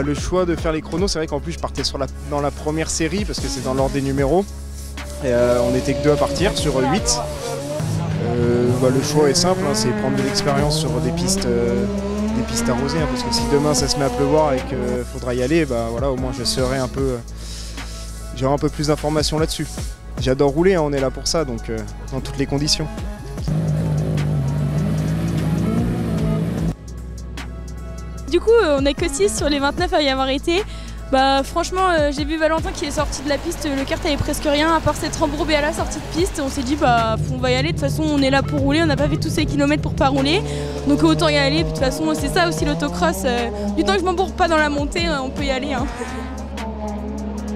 Le choix de faire les chronos, c'est vrai qu'en plus je partais dans la première série parce que c'est dans l'ordre des numéros. Et, on n'était que 2 à partir sur 8. Le choix est simple, hein, c'est prendre de l'expérience sur des pistes arrosées, hein, parce que si demain ça se met à pleuvoir et qu'il faudra y aller, voilà, au moins je serai j'aurai un peu plus d'informations là-dessus. J'adore rouler, hein, on est là pour ça, donc dans toutes les conditions. Du coup, on n'est que 6 sur les 29 à y avoir été. Franchement, j'ai vu Valentin qui est sorti de la piste, le kart avait presque rien, à part s'être embourbé à la sortie de piste. On s'est dit, on va y aller, de toute façon on est là pour rouler, on n'a pas fait tous ces kilomètres pour pas rouler. Donc autant y aller, puis de toute façon c'est ça aussi l'autocross. Du temps que je m'embourbe pas dans la montée, on peut y aller. Hein.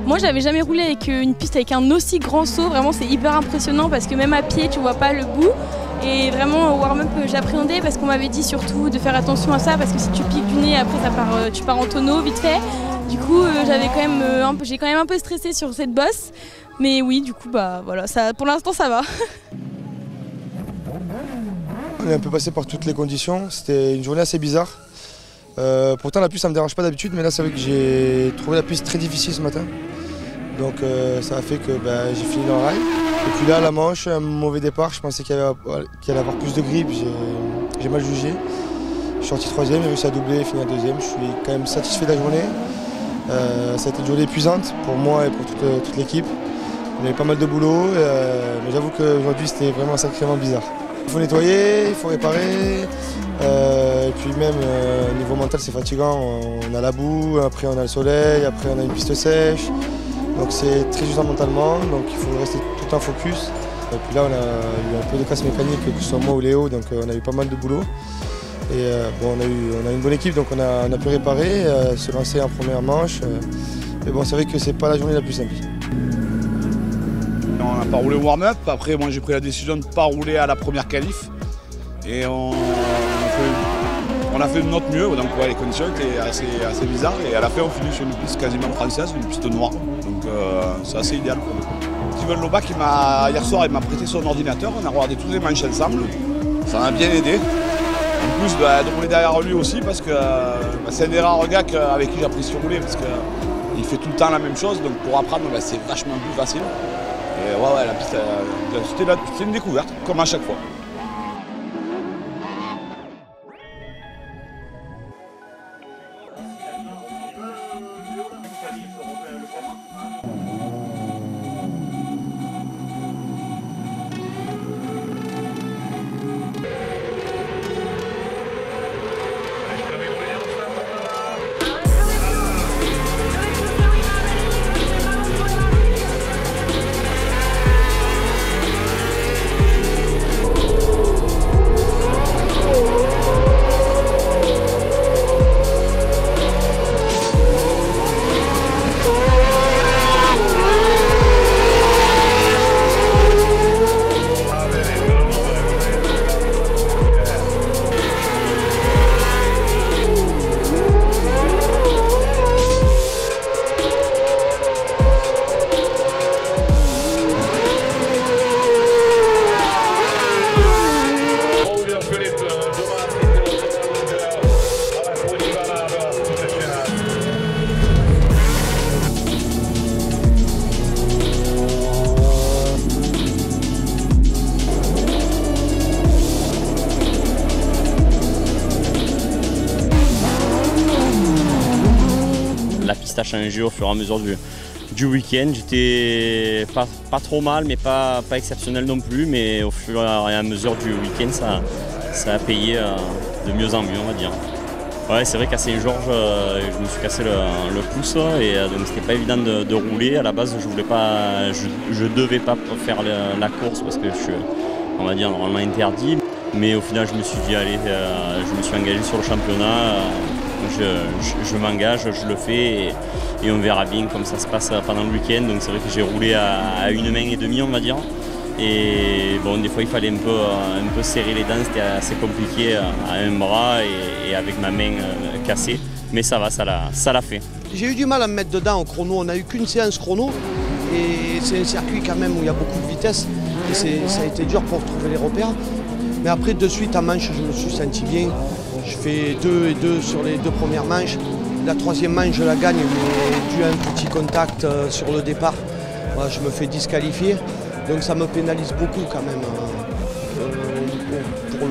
Moi j'avais jamais roulé avec une piste avec un aussi grand saut, vraiment c'est hyper impressionnant parce que même à pied tu vois pas le bout. Et vraiment au warm-up j'appréhendais parce qu'on m'avait dit surtout de faire attention à ça parce que si tu piques du nez après tu pars en tonneau vite fait. Du coup j'ai quand même un peu stressé sur cette bosse. Mais oui du coup voilà, ça, pour l'instant ça va. On est un peu passé par toutes les conditions, c'était une journée assez bizarre. Pourtant la piste ça me dérange pas d'habitude mais là c'est vrai que j'ai trouvé la piste très difficile ce matin. Donc ça a fait que j'ai fini dans le rail. Et puis là, la manche, un mauvais départ, je pensais qu'il allait avoir plus de grippe, j'ai mal jugé. Je suis sorti 3e, j'ai réussi à doubler et finir 2e. Je suis quand même satisfait de la journée. Ça a été une journée épuisante pour moi et pour toute l'équipe. On avait pas mal de boulot, mais j'avoue qu'aujourd'hui c'était vraiment sacrément bizarre. Il faut nettoyer, il faut réparer, et puis même au niveau mental c'est fatigant. On a la boue, après on a le soleil, après on a une piste sèche. Donc c'est très usant mentalement, donc il faut rester tout le temps focus. Et puis là on a eu un peu de casse mécanique, que ce soit moi ou Léo, donc on a eu pas mal de boulot. Et on a une bonne équipe, donc on a pu réparer, se lancer en première manche. Mais bon, c'est vrai que c'est pas la journée la plus simple. On n'a pas roulé au warm-up, après moi j'ai pris la décision de ne pas rouler à la première qualif. Et on a fait de notre mieux, donc les conditions étaient assez bizarres. Et à la fin on finit sur une piste quasiment française, une piste noire. Donc c'est assez idéal pour nous. Steven Lobac, hier soir, il m'a prêté son ordinateur, on a regardé tous les manches ensemble. Ça m'a bien aidé. En plus de rouler derrière lui aussi, parce que c'est un des rares gars avec qui j'apprécie rouler, parce qu'il fait tout le temps la même chose, donc pour apprendre c'est vachement plus facile. Et la piste, c'était une découverte, comme à chaque fois. La piste a changé au fur et à mesure du week-end. J'étais pas trop mal, mais pas exceptionnel non plus. Mais au fur et à mesure du week-end, ça a payé de mieux en mieux, on va dire. Ouais, c'est vrai qu'à Saint-Georges, je me suis cassé le pouce et donc c'était pas évident de rouler. À la base, je devais pas faire la course parce que je suis, on va dire, normalement interdit. Mais au final, je me suis dit, allez, je me suis engagé sur le championnat. Je m'engage, je le fais et on verra bien comme ça se passe pendant le week-end. Donc c'est vrai que j'ai roulé à une main et demie, on va dire. Et bon, des fois il fallait un peu serrer les dents, c'était assez compliqué à un bras et avec ma main cassée. Mais ça va, ça l'a fait. J'ai eu du mal à me mettre dedans au chrono, on n'a eu qu'une séance chrono. Et c'est un circuit quand même où il y a beaucoup de vitesse. Et ça a été dur pour trouver les repères. Mais après, de suite, en manche, je me suis senti bien. Je fais 2 et 2 sur les 2 premières manches. La troisième manche, je la gagne, mais dû à un petit contact sur le départ, voilà, je me fais disqualifier. Donc ça me pénalise beaucoup quand même pour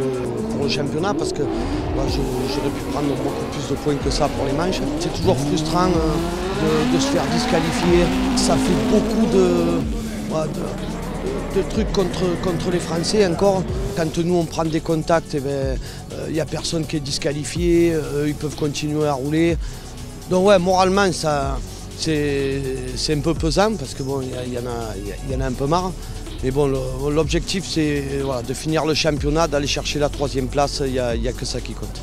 le championnat parce que j'aurais pu prendre beaucoup plus de points que ça pour les manches. C'est toujours frustrant de se faire disqualifier. Ça fait beaucoup de trucs contre les Français encore. Quand nous on prend des contacts, il n'y a personne qui est disqualifié, ils peuvent continuer à rouler. Donc ouais, moralement c'est un peu pesant parce que bon, il y en a un peu marre. Mais bon, l'objectif c'est voilà, de finir le championnat, d'aller chercher la troisième place, il n'y a que ça qui compte.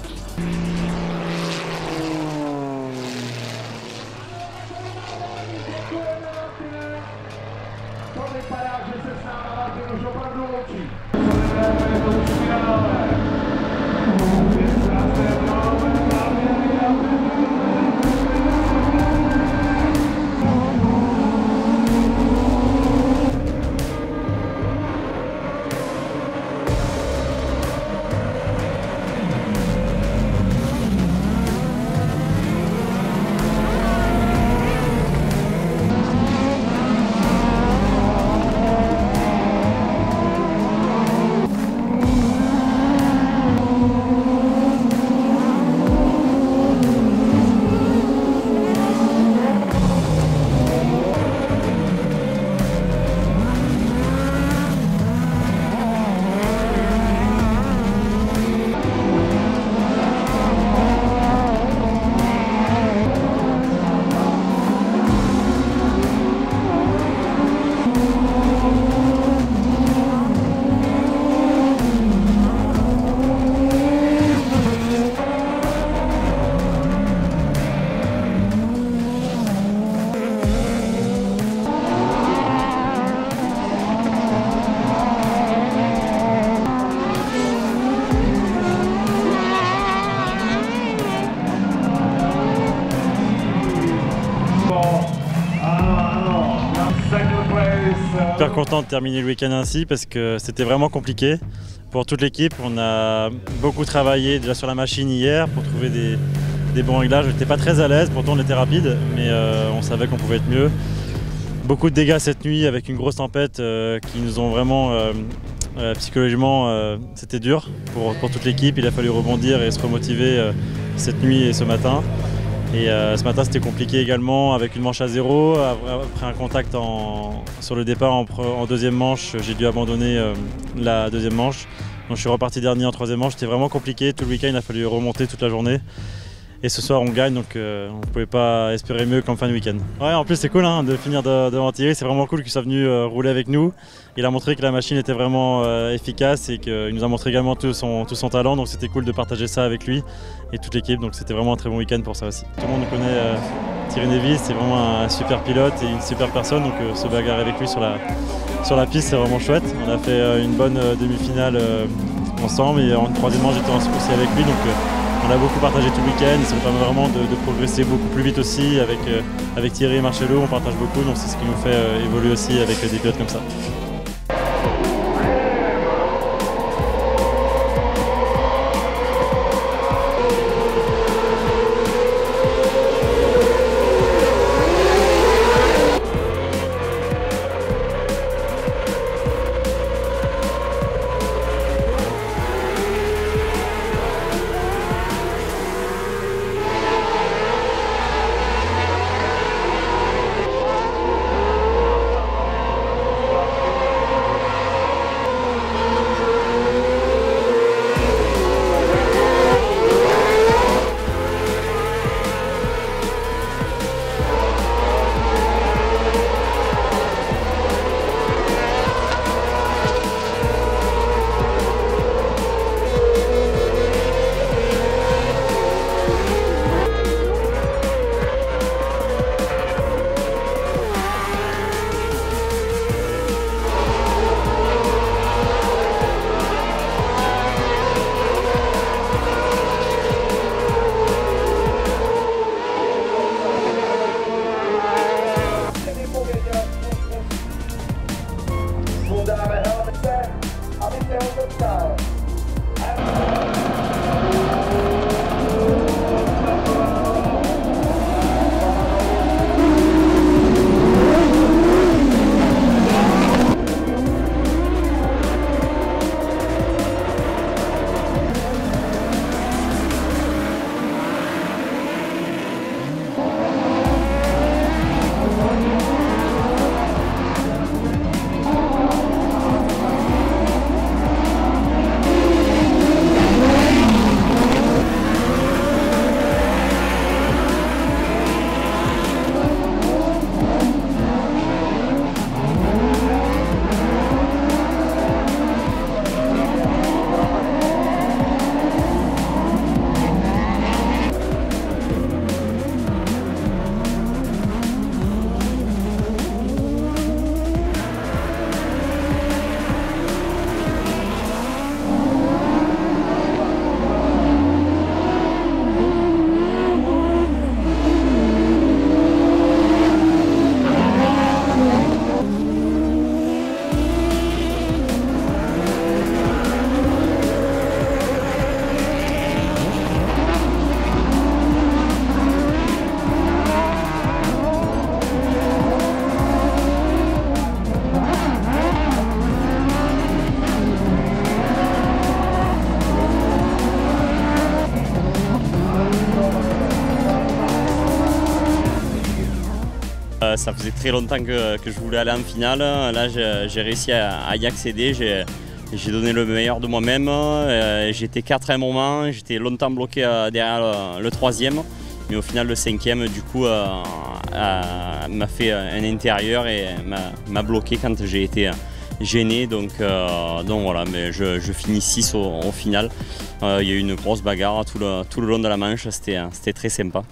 Super content de terminer le week-end ainsi parce que c'était vraiment compliqué pour toute l'équipe. On a beaucoup travaillé déjà sur la machine hier pour trouver des bons réglages. On n'était pas très à l'aise, pourtant on était rapide, mais on savait qu'on pouvait être mieux. Beaucoup de dégâts cette nuit avec une grosse tempête qui nous ont vraiment psychologiquement, c'était dur pour toute l'équipe. Il a fallu rebondir et se remotiver cette nuit et ce matin. Et ce matin c'était compliqué également avec une manche à 0. Après un contact sur le départ en deuxième manche, j'ai dû abandonner la deuxième manche. Donc je suis reparti dernier en troisième manche. C'était vraiment compliqué. Tout le week-end il a fallu remonter toute la journée. Et ce soir on gagne, donc on ne pouvait pas espérer mieux qu'en fin de week-end. Ouais, en plus c'est cool hein, de finir devant Thierry, c'est vraiment cool qu'il soit venu rouler avec nous. Il a montré que la machine était vraiment efficace et qu'il nous a montré également tout son talent, donc c'était cool de partager ça avec lui et toute l'équipe, donc c'était vraiment un très bon week-end pour ça aussi. Tout le monde connaît Thierry Neuville, c'est vraiment un super pilote et une super personne, donc se bagarrer avec lui sur la piste c'est vraiment chouette. On a fait une bonne demi-finale ensemble et en troisième manche j'étais aussi avec lui, donc on a beaucoup partagé tout le week-end, ça nous permet vraiment de progresser beaucoup plus vite aussi avec Thierry et Marcello, on partage beaucoup, donc c'est ce qui nous fait évoluer aussi avec des pilotes comme ça. ça faisait très longtemps que je voulais aller en finale. Là, j'ai réussi à y accéder. J'ai donné le meilleur de moi-même. J'étais 4 à un moment, j'étais longtemps bloqué derrière le 3e. Mais au final, le 5e, du coup, m'a fait un intérieur et m'a bloqué quand j'ai été gêné. Donc voilà, mais je finis 6 au final. Il y a eu une grosse bagarre tout le long de la manche, c'était très sympa.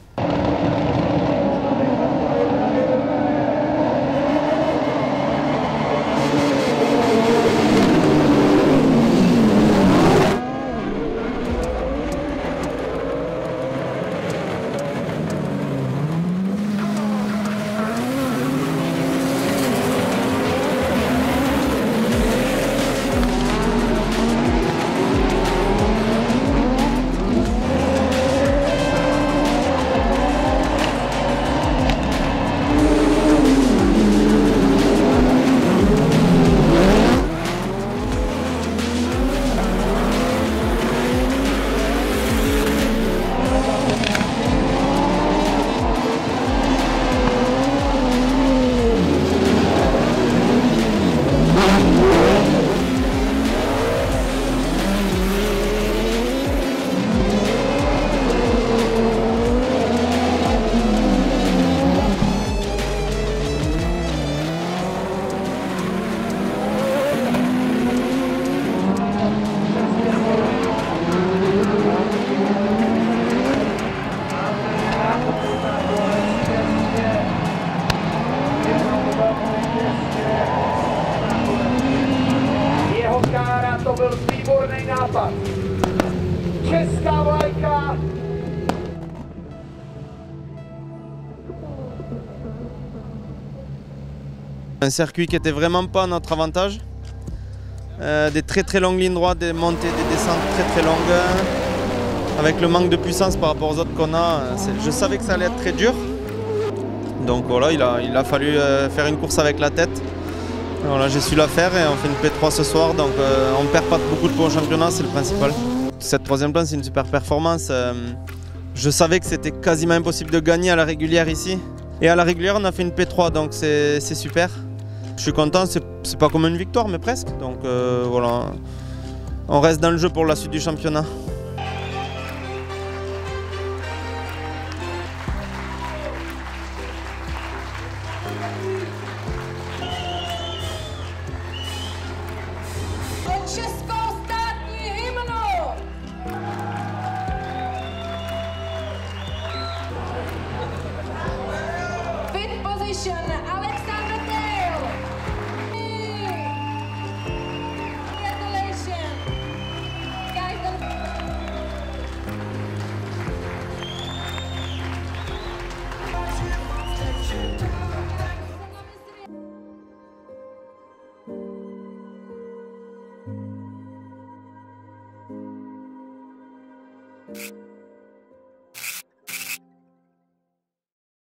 Un circuit qui était vraiment pas à notre avantage. Des très longues lignes droites, des montées, des descentes très longues. Avec le manque de puissance par rapport aux autres qu'on a, je savais que ça allait être très dur. Donc voilà, il a fallu faire une course avec la tête. Voilà, j'ai su la faire et on fait une P3 ce soir, donc on ne perd pas beaucoup de points au championnat, c'est le principal. Cette 3e place, c'est une super performance. Je savais que c'était quasiment impossible de gagner à la régulière ici. Et à la régulière, on a fait une P3, donc c'est super. Je suis content, c'est pas comme une victoire, mais presque. Donc voilà, on reste dans le jeu pour la suite du championnat.